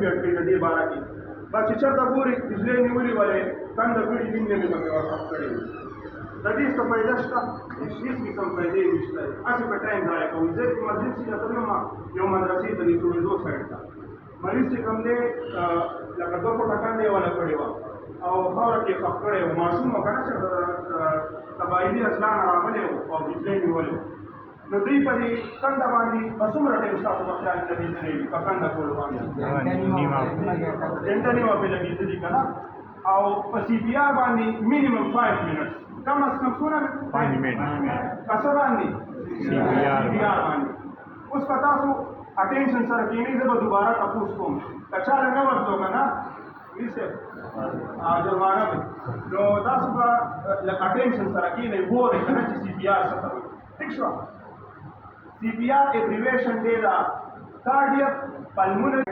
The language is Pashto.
اپډیټ کړي د دې باره کې دا چې چېرته ګوري بجلۍ نیولې ولې کنده کړي دي نه مې پکې ورکړ کړي د دې څه فایده شته هېڅ قسم فایدې نشته هسې په ټایم ضایع کوي زه ایمرجنسي ته تلم یو مدرسې ته نیسوړېدو سایډ ته مریض چې کوم دی لکه 2 فوټه کنده یې ونه کړې وه او خاوره کې خښ کړی و ماشوم و که نه چې قبایلي اسلام راغلی و او بجلۍ نیولې و نو دوی په دې کنده باندې به څومره ټایم ستاسو په خیال کې لګېدلی وي په کنده کولو باندې ګنټه نیمه پرې لګېدلي که نه او په سی پي آر باندې مینیمم 5 منټس کم از کم څونه په څه باندې سی پي آر باندې اوس په تاسو اټینشن سره کښېنئ زه به دوباره تپوس کوم که چاله نه ورتلو که نه میر صاحب جرمانه به نو تاسو به لږ اټینشن سره کښېنئ ګورئ که نه چې سی پي آر څه ته وایي ټیک شوه CPR abbreviation data cardiac pulmonary